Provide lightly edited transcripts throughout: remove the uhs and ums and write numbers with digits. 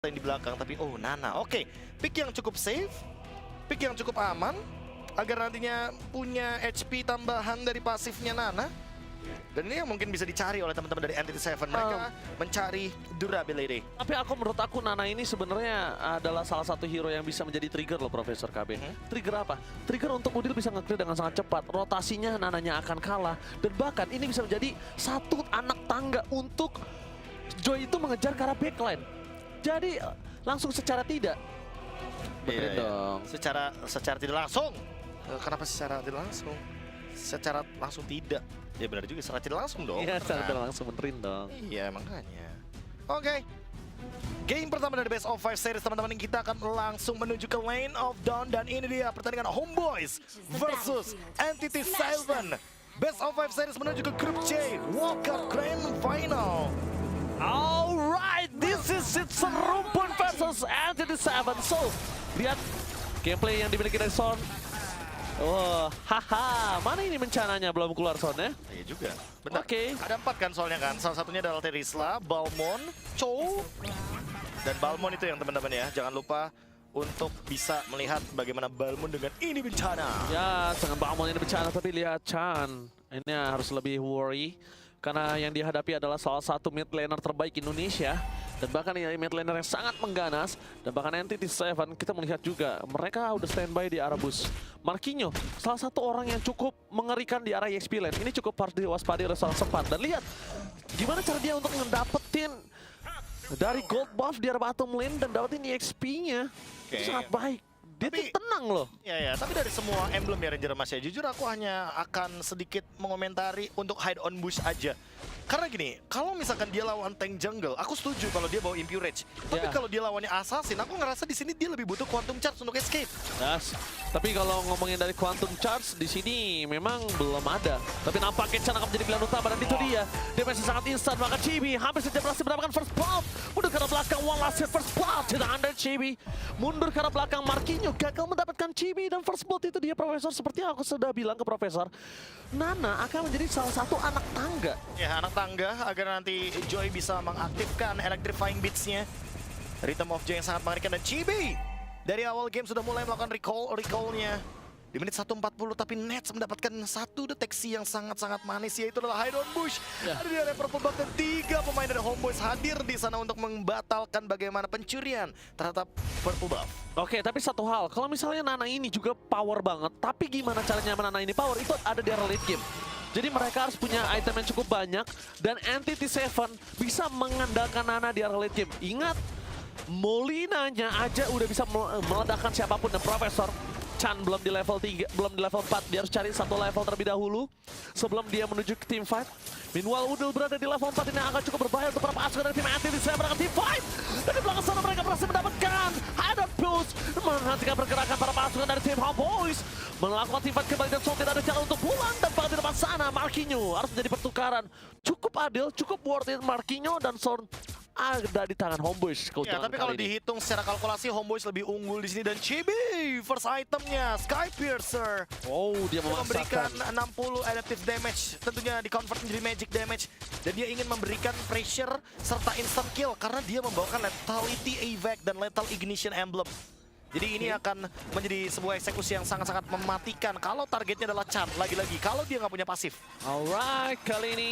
yang di belakang, tapi oh Nana. Oke, pick yang cukup safe, pick yang cukup aman, agar nantinya punya HP tambahan dari pasifnya Nana. Dan ini yang mungkin bisa dicari oleh teman-teman dari Entity Seven. Mereka mencari durability. Tapi menurut aku Nana ini sebenarnya adalah salah satu hero yang bisa menjadi trigger loh Profesor KB. Trigger apa? Trigger untuk Udil bisa nge-clear dengan sangat cepat. Rotasinya Nananya akan kalah. Dan bahkan ini bisa menjadi satu anak tangga untuk Joy itu mengejar ke arah backline. Jadi langsung secara tidak. Benerin dong. Secara tidak langsung. Kenapa secara tidak langsung? Secara langsung tidak. Ya benar juga, secara tidak langsung dong. Iya, secara tidak langsung benerin dong. Iya, makanya. Oke. Game pertama dari Best of 5 series, teman-teman. Kita akan langsung menuju ke Lane of Dawn. Dan ini dia pertandingan Homeboys versus Entity Seven. Best of 5 series menuju ke grup C, World Cup Grand Final. Alright, this is it, Serumpun versus Entity Seven. So, lihat gameplay yang dimiliki dari Son. Oh, haha, mana ini bencananya belum keluar Son ya? Iya juga. Bentar. Oke. Ada 4 kan soalnya kan. Salah satunya adalah Terisla, Balmon, Chow, dan Balmon itu yang teman-teman ya. Jangan lupa untuk bisa melihat bagaimana Balmon dengan ini bencana. Ya, dengan Balmon ini bencana, tapi lihat Chan. Ini harus lebih worry. Karena yang dihadapi adalah salah satu mid laner terbaik Indonesia. Dan bahkan ini mid laner yang sangat mengganas. Dan bahkan Entity Seven kita melihat juga. Mereka udah standby di arah bus. Marquinhos, salah satu orang yang cukup mengerikan di arah EXP lane. Ini cukup harus diwaspadai oleh seorang Sempat. Dan lihat, gimana cara dia untuk ngedapetin dari gold buff di arah bottom lane dan dapetin EXP-nya. Itu sangat baik. Dia tuh tenang loh. Ya, tapi dari semua emblem ya Ranger Mas ya, jujur aku hanya akan sedikit mengomentari untuk hide on bush aja. Karena gini, kalau misalkan dia lawan tank jungle, aku setuju kalau dia bawa Impure Rage. Tapi kalau dia lawannya Assassin, aku ngerasa di sini dia lebih butuh Quantum Charge untuk escape. Yes. Tapi kalau ngomongin dari Quantum Charge, di sini memang belum ada. Tapi nampaknya Chan akan menjadi pilihan utama, dan itu dia. Dia masih sangat instan, maka Chibi hampir saja berhasil mendapatkan first blood. Mundur ke arah belakang, one last hit first blood. Tidak under Chibi. Mundur ke arah belakang, Marquinhos gagal mendapatkan Chibi, dan first blood itu dia Profesor. Seperti yang aku sudah bilang ke Profesor, Nana akan menjadi salah satu anak tangga. Ya, anak tangga agar nanti Joy bisa mengaktifkan Electrifying Beats-nya. Rhythm of Joy yang sangat mengerikan, dan Chibi dari awal game sudah mulai melakukan recall-nya. Di menit 1:40 tapi Nets mendapatkan satu deteksi yang sangat-sangat manis, yaitu adalah Hide on Bush. Ada di area Purple Buff dan 3 pemain dari Homeboys hadir di sana untuk membatalkan bagaimana pencurian terhadap Purple Buff. Oke, tapi satu hal, kalau misalnya Nana ini juga power banget, tapi gimana caranya Nana ini power, itu ada di area late game. Jadi mereka harus punya item yang cukup banyak, dan Entity Seven bisa mengandalkan Nana di area late game. Ingat, Molinanya aja udah bisa meledakkan siapapun, dan Profesor Chan belum di level 3, belum di level 4. Dia harus cari satu level terlebih dahulu sebelum dia menuju ke team fight. Meanwhile, Udil berada di level 4, ini akan cukup berbahaya untuk para pasukan dari tim Entity Seven dengan team fight. Dan di belakang sana mereka berhasil mendapatkan Hidden Pulse, menghentikan pergerakan para pasukan dari tim Homeboys. Melakukan team fight kembali, dan Sol tidak ada jalan untuk pulang. Dan bahkan di depan sana, Marquinhos harus menjadi pertukaran. Cukup adil, cukup worth it. Marquinhos dan Son ada di tangan Homeboys. Ya, tapi kalau dihitung secara kalkulasi, Homeboys lebih unggul di sini, dan Chibi first itemnya Sky Piercer. Oh, dia memberikan 60 adaptive damage, tentunya di convert menjadi magic damage, dan dia ingin memberikan pressure serta instant kill karena dia membawakan lethality evac dan lethal ignition emblem. Jadi ini akan menjadi sebuah eksekusi yang sangat-sangat mematikan kalau targetnya adalah Chan. Lagi-lagi kalau dia nggak punya pasif. Alright, kali ini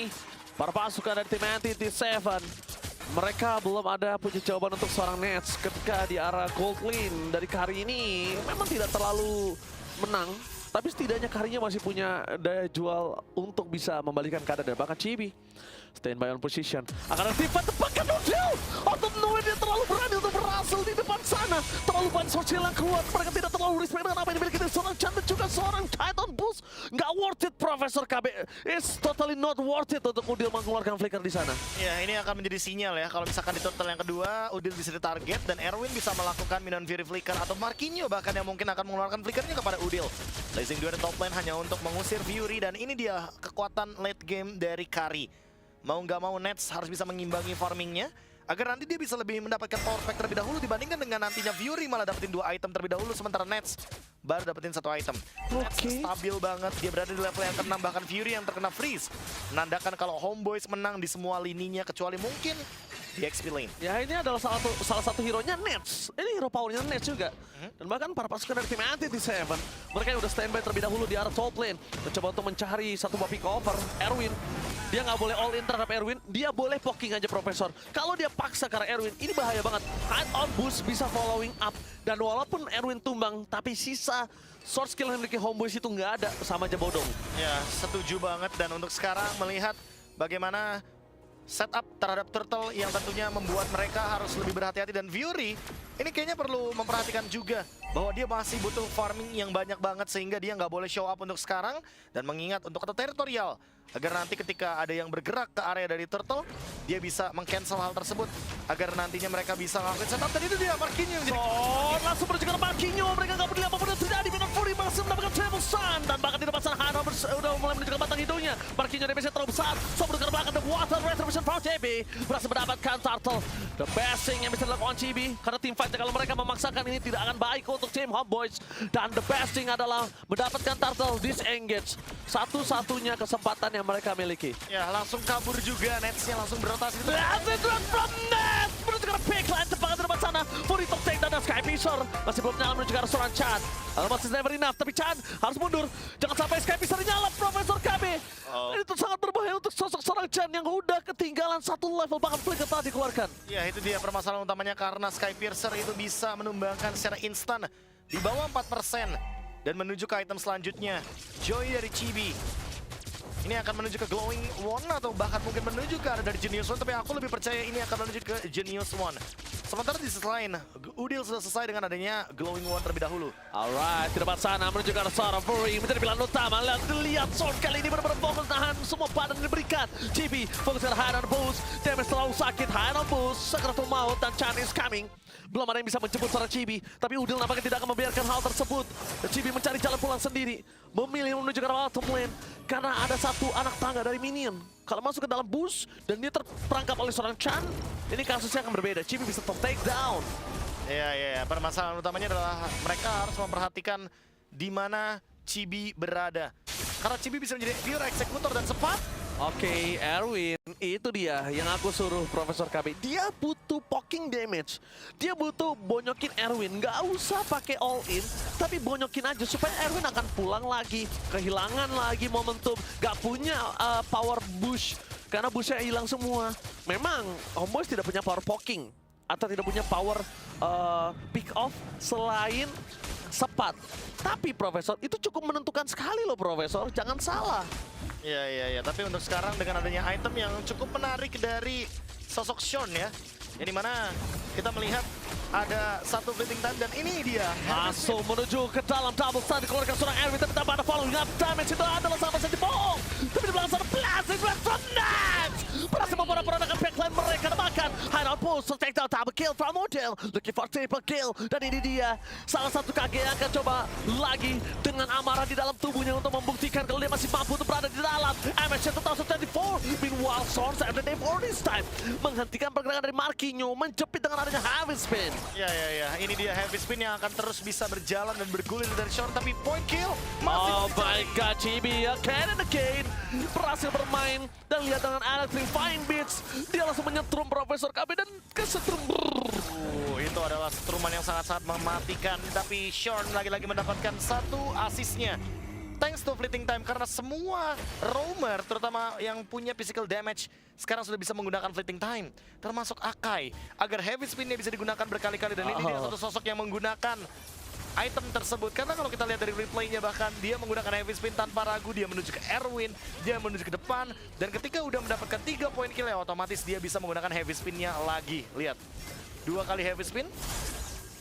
para pasukan dari tim Entity Seven, mereka belum ada punya jawaban untuk seorang Nets ketika di arah gold lane. Dari Kari ini memang tidak terlalu menang, tapi setidaknya Karinya masih punya daya jual untuk bisa membalikan keadaan. Dan bahkan Chibi standby on position. Akan ada tiba tepatkan Udil. Out of nowhere, dia terlalu berani untuk berhasil di depan sana. Terlalu banyak sosial yang keluar. Mereka tidak terlalu respect dengan apa yang dimiliki dari seorang Chan dan juga seorang Titan Boost. Nggak worth it, Profesor KB. It's totally not worth it untuk Udil mengeluarkan flicker di sana. Ya, ini akan menjadi sinyal ya. Kalau misalkan di total yang kedua, Udil bisa ditarget dan Erwin bisa melakukan Minion Fury Flicker, atau Marquinhos bahkan yang mungkin akan mengeluarkan flickernya kepada Udil. Blazing 2 top lane hanya untuk mengusir Fury, dan ini dia kekuatan late game dari Kari. Mau nggak mau Nets harus bisa mengimbangi farmingnya agar nanti dia bisa lebih mendapatkan power pack terlebih dahulu dibandingkan dengan nantinya Fury malah dapetin 2 item terlebih dahulu, sementara Nets baru dapetin 1 item. Nets stabil banget, dia berada di level yang ke-6, bahkan Fury yang terkena freeze menandakan kalau Homeboys menang di semua lininya kecuali mungkin di XP lane. Ya ini adalah salah satu hero-nya Nets. Ini hero powernya Nets juga. Dan bahkan para pasukan dari tim Anti-T7, mereka yang udah standby terlebih dahulu di arah top lane. Mencoba untuk mencari satu buah pick over, Erwin. Dia nggak boleh all in terhadap Erwin, dia boleh poking aja Profesor. Kalau dia paksa ke arah Erwin, ini bahaya banget. Hide on boost bisa following up. Dan walaupun Erwin tumbang, tapi sisa short skill yang memiliki Homeboyz itu nggak ada, sama aja bodong. Ya, setuju banget. Dan untuk sekarang melihat bagaimana setup terhadap Turtle yang tentunya membuat mereka harus lebih berhati-hati. Dan Fury ini kayaknya perlu memperhatikan juga bahwa dia masih butuh farming yang banyak banget sehingga dia nggak boleh show up untuk sekarang. Dan mengingat untuk atau teritorial agar nanti ketika ada yang bergerak ke area dari Turtle, dia bisa meng-cancel hal tersebut agar nantinya mereka bisa ngelakuin setup. Dan itu dia Marquinhos yang jadi Langsung menuju ke Marquinhos, mereka nggak peduli apapun yang terjadi. Minor Fury masih mendapatkan triple stun. Dan bahkan di depan sana Hano udah mulai menunjukkan batang hidungnya. Marquinhos damage-nya terlalu besar. So menuju ke belakang, The Water Retribution from JB berhasil mendapatkan Turtle. The best thing yang bisa dilakukan JB, karena tim fight kalau mereka memaksakan ini tidak akan baik untuk tim Homeboyz. Dan the best thing adalah mendapatkan Turtle disengage. Satu-satunya kesempatan yang mereka miliki. ya langsung kabur juga. Netsnya langsung berotasi. Acid run from Nets menuju ke pickline tepat di depan sana. Fury top take dan Sky Fisher masih belum nyala menuju ke arah seorang Chan. Masih never enough, tapi Chan harus mundur. Jangan sampai Sky Fisher nyala Profesor KB. Itu sangat berbahaya untuk sosok seorang Chan yang udah ketinggalan satu level, bahkan flicker telah dikeluarkan. Ya, itu dia permasalahan utamanya karena Sky Piercer itu bisa menumbangkan secara instan di bawah 4% dan menuju ke item selanjutnya. Joy dari Chibi ini akan menuju ke Glowing One atau bahkan mungkin menuju ke arah dari Genius One, tapi aku lebih percaya ini akan menuju ke Genius One. Sementara di sisi lain, Udil sudah selesai dengan adanya Glowing One terlebih dahulu. Alright, di depan sana menuju ke arah seorang Fury menjadi pilihan utama. Lihat Sword kali ini benar-benar fokus nahan semua badan yang diberikan. GB fokus ke high on boost, damage terlalu sakit, high on boost, Sakratul Maut dan Chan is coming. Belum ada yang bisa menjemput seorang Chibi, tapi Udil nampaknya tidak akan membiarkan hal tersebut. Dan Chibi mencari jalan pulang sendiri, memilih menuju ke arah bottom lane karena ada satu anak tangga dari minion. Kalau masuk ke dalam bus dan dia terperangkap oleh seorang Chan, ini kasusnya akan berbeda. Chibi bisa top take down. Ya, permasalahan utamanya adalah mereka harus memperhatikan di mana Chibi berada. Karena Chibi bisa menjadi pure eksekutor dan cepat. Oke, Erwin, itu dia yang aku suruh Profesor KB. Dia butuh poking damage. Dia butuh bonyokin Erwin. Nggak usah pakai all in, tapi bonyokin aja supaya Erwin akan pulang lagi. Kehilangan lagi momentum. Nggak punya power bush, karena bushnya hilang semua. Memang Homeboyz tidak punya power poking atau tidak punya power pick off selain sepat. Tapi Profesor, itu cukup menentukan sekali loh Profesor. Jangan salah. Ya. Tapi untuk sekarang dengan adanya item yang cukup menarik dari sosok Sean ya. Yang dimana kita melihat ada satu fleeting time dan ini dia. Langsung menuju ke dalam double stun dikeluarkan seorang Erwin, tapi tanpa ada following up damage. Itu adalah sama saja bohong. Tapi di belakang sana blasting from Nets. Berhasil memporak-porandakan backline mereka. Bahkan high outpost, take down double kill from Udil. Looking for triple kill. Dan ini dia salah satu KG yang akan coba lagi dengan amarah di dalam tubuhnya untuk membuktikan kalau dia masih mampu untuk berada di dalam MSC 2024. Meanwhile, Swords and the day for this time menghentikan pergerakan dari Marquinhos, menjepit dengan adanya heavy spin. Ya. Ini dia heavy spin yang akan terus bisa berjalan dan bergulir dari Sean. Tapi point kill masih Oh my god, Chibi again and again berhasil bermain. Dan lihat dengan electrifying beats, dia langsung menyetrum Profesor KB dan kesetrum. Itu adalah setruman yang sangat-sangat mematikan. Tapi Sean lagi-lagi mendapatkan satu asisnya. Thanks to fleeting time, karena semua roamer, terutama yang punya physical damage, sekarang sudah bisa menggunakan fleeting time. Termasuk Akai, agar heavy spinnya bisa digunakan berkali-kali. Dan ini dia satu sosok yang menggunakan item tersebut. Karena kalau kita lihat dari replaynya, bahkan dia menggunakan heavy spin tanpa ragu. Dia menuju ke Erwin, dia menuju ke depan. Dan ketika udah mendapatkan 3 poin kill, ya otomatis dia bisa menggunakan heavy spinnya lagi. Lihat, 2 kali heavy spin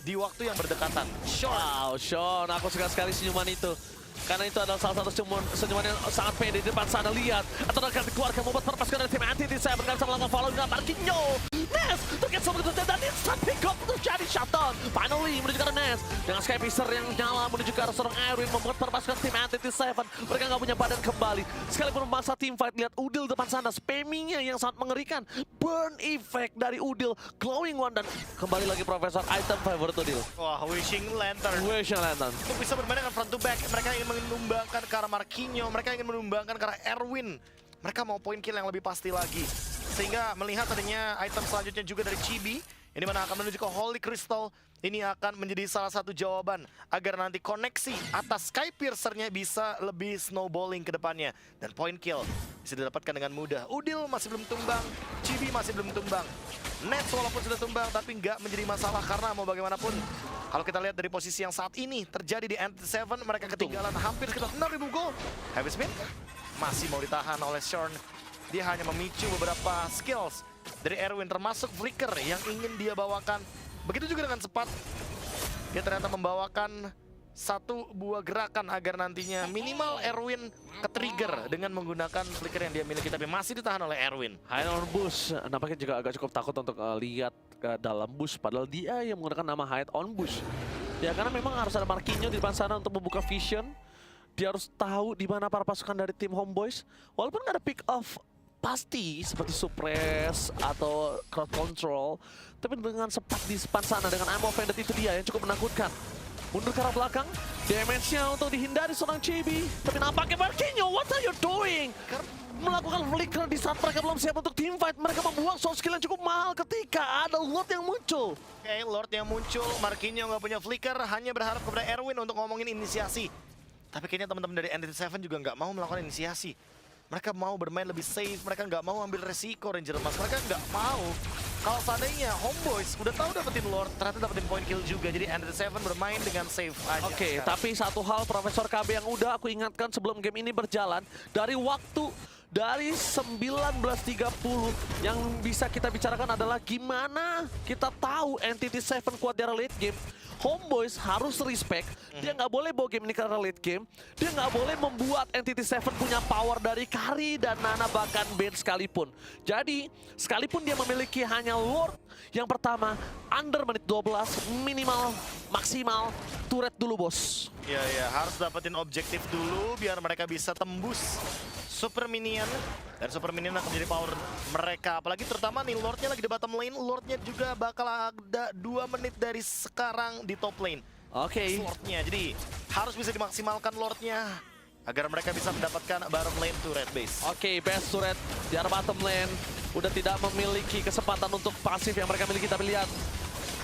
di waktu yang berdekatan. Sean. Wow, Sean, aku suka sekali senyuman itu. Karena itu adalah salah satu senyuman yang sangat pede di depan sana. Lihat, atau akan dikeluarkan membuat perpasukan dari tim Anti-T7 berkali bisa melakukan follow dengan Marquinhos. Ness terkait sama begitu dan instant pick up untuk jadi shutdown. Finally menuju ke arah Ness dengan Sky Piercer yang nyala menuju ke arah seorang Erwin, membuat perpasukan tim Anti-T7 mereka nggak punya badan kembali. Sekalipun memaksa tim fight, lihat Udil depan sana, spammingnya yang sangat mengerikan. Burn effect dari Udil, glowing one, dan kembali lagi Profesor, item favorite Udil. Wah, Wishing Lantern. Wishing Lantern. Untuk bisa bermain dengan front to back, mereka ingin menumbangkan ke arah Marquinhos, mereka ingin menumbangkan ke arah Erwin. Mereka mau point kill yang lebih pasti lagi. Sehingga melihat adanya item selanjutnya juga dari Chibi, ini mana akan menuju ke Holy Crystal. Ini akan menjadi salah satu jawaban agar nanti koneksi atas Skypiercer-nya bisa lebih snowballing ke depannya. Dan point kill bisa didapatkan dengan mudah. Udil masih belum tumbang, Chibi masih belum tumbang. Nets walaupun sudah tumbang tapi nggak menjadi masalah karena mau bagaimanapun. Kalau kita lihat dari posisi yang saat ini terjadi di NT7, mereka ketinggalan hampir sekitar 6.000 gol. Heavy Smith masih mau ditahan oleh Shorn. Dia hanya memicu beberapa skills dari Erwin termasuk flicker yang ingin dia bawakan. Begitu juga dengan Sepat. Dia ternyata membawakan satu buah gerakan agar nantinya minimal Erwin ke-trigger dengan menggunakan flicker yang dia miliki, tapi masih ditahan oleh Erwin. Hide on Bush nampaknya juga agak cukup takut untuk lihat ke dalam bush, padahal dia yang menggunakan nama Hide on Bush. Ya karena memang harus ada Marquinhos di depan sana untuk membuka vision. Dia harus tahu di mana para pasukan dari tim Homeboys. Walaupun nggak ada pick off pasti seperti suppress atau crowd control, tapi dengan Sepat di depan sana dengan ammo offended itu dia yang cukup menakutkan. Mundur ke arah belakang, damage-nya untuk dihindari seorang Chibi. Tapi nampaknya Marquinhos, what are you doing? Melakukan flicker di saat mereka belum siap untuk teamfight. Mereka membuang source skill yang cukup mahal ketika ada Lord yang muncul. Oke, Lord yang muncul, Marquinhos nggak punya flicker, hanya berharap kepada Erwin untuk ngomongin inisiasi. Tapi kayaknya teman-teman dari NT7 juga nggak mau melakukan inisiasi. Mereka mau bermain lebih safe, mereka nggak mau ambil resiko Ranger Emas. Mereka nggak mau. Kalau seandainya Homeboys udah tahu dapetin Lord, ternyata dapetin point kill juga. Jadi NT7 bermain dengan safe aja. Oke, tapi satu hal Profesor KB yang udah aku ingatkan sebelum game ini berjalan, dari waktu dari 19.30 yang bisa kita bicarakan adalah gimana kita tahu NTT7 kuat di late game. Homeboys harus respect, dia nggak boleh bawa game ini ke late game, dia nggak boleh membuat NTT7 punya power dari Kari dan Nana bahkan Ben sekalipun. Jadi, sekalipun dia memiliki hanya Lord yang pertama, under menit 12, minimal, maksimal, turret dulu bos. Iya, harus dapetin objektif dulu biar mereka bisa tembus Super Minion. Dan Super Minion akan menjadi power mereka. Apalagi terutama nih Lordnya lagi di bottom lane. Lordnya juga bakal ada 2 menit dari sekarang di top lane. Oke. Lordnya, jadi harus bisa dimaksimalkan Lordnya agar mereka bisa mendapatkan bottom lane turret base. Oke, best turret di arah bottom lane. Udah tidak memiliki kesempatan untuk pasif yang mereka miliki. Tapi lihat,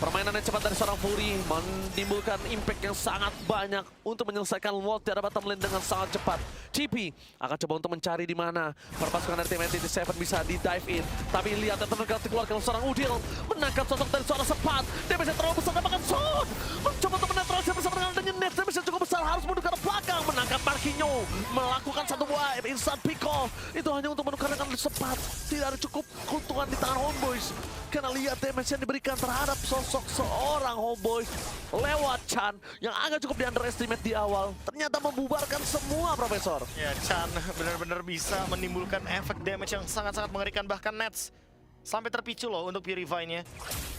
permainan yang cepat dari seorang Fury menimbulkan impact yang sangat banyak untuk menyelesaikan Lord di arah bottom lane dengan sangat cepat. GP akan coba untuk mencari di mana perpasukan dari tim NTT7 bisa di-dive in. Tapi lihat yang terdekat dikeluarkan seorang Udil. Menangkap sosok dari seorang Sepat. Dia bisa terlalu besar, dapatkan Son. Mencoba untuk menetralisir bersama dengan net. Dia bisa cukup besar, harus mundur ke arah belakang. Menangkap Marquinhos. Melakukan satu buah instant pick-off. Itu hanya untuk menukar dengan Sepat. Tidak ada cukup keuntungan di tangan Homeboys. Karena lihat damage yang diberikan terhadap sosok seorang Homeboys lewat Chan yang agak cukup di-underestimate di awal. Ternyata membubarkan semua, Profesor. Ya, Chan benar-benar bisa menimbulkan efek damage yang sangat-sangat mengerikan. Bahkan Nets sampai terpicu loh untuk Purify-nya.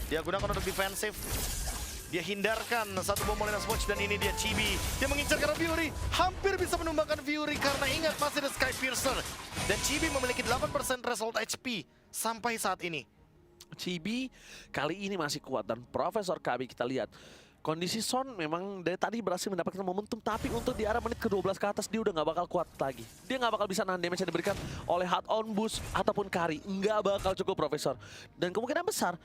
Dia gunakan untuk defensif. Dia hindarkan satu bom Molina Swatch dan ini dia Chibi. Dia mengincar karena Fury. Hampir bisa menumbangkan Fury karena ingat masih ada Skypiercer. Dan Chibi memiliki 8% threshold HP sampai saat ini. Chibi kali ini masih kuat dan Profesor KB kita lihat. Kondisi Son memang dari tadi berhasil mendapatkan momentum, tapi untuk di arah menit ke-12 ke atas dia udah nggak bakal kuat lagi. Dia nggak bakal bisa nahan damage yang diberikan oleh Hard On Boost ataupun Kari. Nggak bakal cukup, Profesor. Dan kemungkinan besar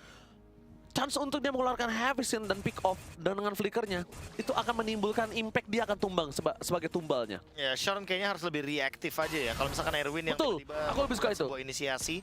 chance untuk dia mengeluarkan Heavy Sin dan pick off dan dengan flickernya itu akan menimbulkan impact, dia akan tumbang sebagai tumbalnya. Ya, Sharon kayaknya harus lebih reaktif aja ya. Kalau misalkan Erwin yang Betul, tiba-tiba aku lebih suka itu. sebuah inisiasi.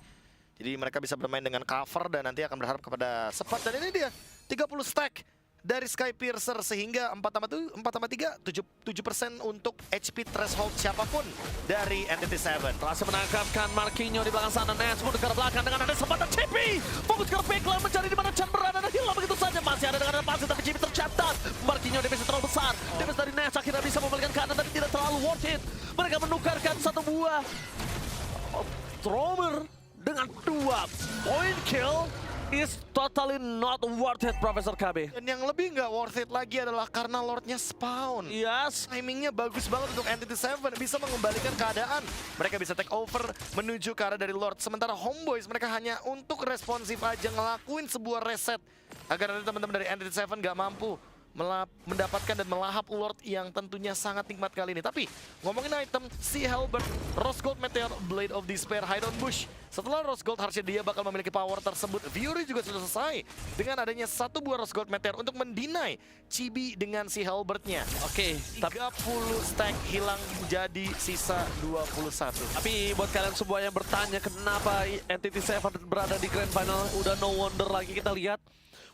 Jadi mereka bisa bermain dengan cover dan nanti akan berharap kepada Sepat. Dan ini dia 30 stack dari Skypiercer sehingga 4/3 7% untuk HP threshold siapapun dari NTT7. Berhasil menangkapkan Marquinhos di belakang sana. Nets mundur ke arah belakang dengan ada kesempatan Chibi. Fokus ke backline mencari di mana Chan berada dan hilang begitu saja. Masih ada dengan pasti tapi Chibi tercatat. Marquinhos DPS terlalu besar. DPS dari Nets akhirnya bisa membalikan kanan tapi tidak terlalu worth it. Mereka menukarkan satu buah Thrower dengan 2 point kill. Is totally not worth it, Profesor KB. Dan yang lebih nggak worth it lagi adalah karena Lordnya spawn. Yes. Timingnya bagus banget untuk NTT7, bisa mengembalikan keadaan. Mereka bisa take over menuju ke arah dari Lord. Sementara Homeboys mereka hanya untuk responsif aja ngelakuin sebuah reset. Agar nanti teman-teman dari NTT7 nggak mampu mendapatkan dan melahap Lord yang tentunya sangat nikmat kali ini. Tapi ngomongin item, si Halberd, Rose Gold Meteor, Blade of Despair, Hide on Bush. Setelah Rose Gold harusnya dia bakal memiliki power tersebut. Fury juga sudah selesai dengan adanya 1 buah Rose Gold Meteor untuk mendinai Chibi dengan si Halberdnya. Oke, 30 stack hilang jadi sisa 21. tapi buat kalian semua yang bertanya kenapa Entity Seven berada di Grand Final, udah no wonder lagi kita lihat.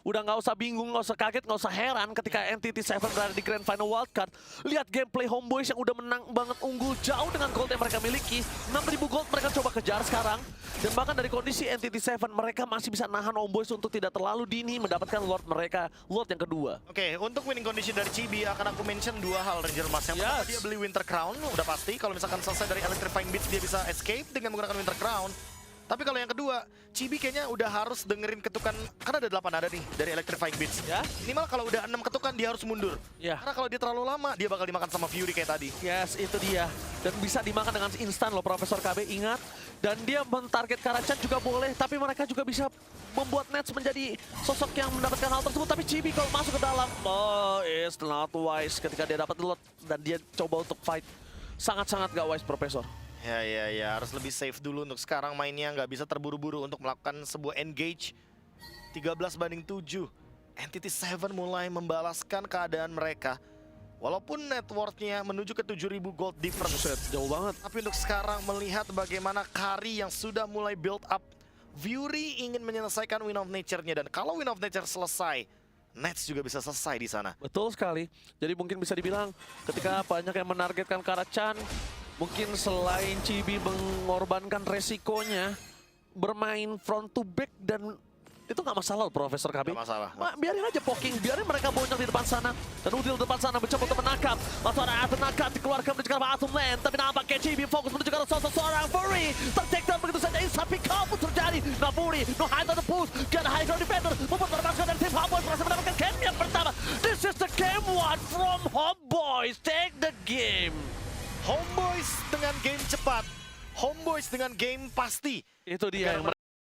Udah nggak usah bingung, nggak usah kaget, nggak usah heran ketika Entity Seven berada di Grand Final Wildcard. Lihat gameplay Homeboyz yang udah menang banget, unggul jauh dengan gold yang mereka miliki. 6.000 gold mereka coba kejar sekarang. Dan bahkan dari kondisi Entity Seven, mereka masih bisa nahan Homeboyz untuk tidak terlalu dini mendapatkan Lord mereka, Lord yang kedua. Oke, untuk winning condition dari Chibi akan aku mention 2 hal, Ranger Mas. Yang pertama dia beli Winter Crown, udah pasti. Kalau misalkan selesai dari Electrifying Beats dia bisa escape dengan menggunakan Winter Crown. Tapi kalau yang kedua, Chibi kayaknya udah harus dengerin ketukan, karena ada 8 nada nih dari Electrifying Beats. Ya? Minimal kalau udah 6 ketukan dia harus mundur. Ya. Karena kalau dia terlalu lama, dia bakal dimakan sama Fury kayak tadi. Yes, itu dia. Dan bisa dimakan dengan instan loh Profesor KB, ingat. Dan dia mentarget Karachan juga boleh, tapi mereka juga bisa membuat Nets menjadi sosok yang mendapatkan hal tersebut. Tapi Chibi kalau masuk ke dalam, oh, it's not wise ketika dia dapat Lord dan dia coba untuk fight. Sangat-sangat gak wise Profesor. Ya, harus lebih safe dulu untuk sekarang mainnya, nggak bisa terburu-buru untuk melakukan sebuah engage. 13-7. Entity Seven mulai membalaskan keadaan mereka. Walaupun net worth-nya menuju ke 7.000 gold difference. Buset, jauh banget. Tapi untuk sekarang melihat bagaimana Kari yang sudah mulai build up, Fury ingin menyelesaikan Wind of Nature-nya. Dan kalau Wind of Nature selesai, Nets juga bisa selesai di sana. Betul sekali. Jadi mungkin bisa dibilang ketika banyak yang menargetkan Karachan, mungkin selain Chibi mengorbankan resikonya bermain front to back, dan itu nggak masalah loh Profesor KB. Nggak masalah. Biarin aja poking, biarin mereka bonyok di depan sana. Dan Udil di depan sana mencoba untuk menangkap. Langsung ada Atom Nakat dikeluarkan menuju ke arah Atom Land. Tapi nampaknya Chibi fokus menuju ke arah seorang Fury. Tertake down begitu saja, instant pick up pun terjadi. Nah Fury, no hide on the push. Gak ada high ground defender. Membuat termasuk dari tim Homeboyz berhasil mendapatkan game yang pertama. This is the game 1 from Homeboyz. Take the game. Homeboyz dengan game cepat. Homeboyz dengan game pasti. Itu dia yang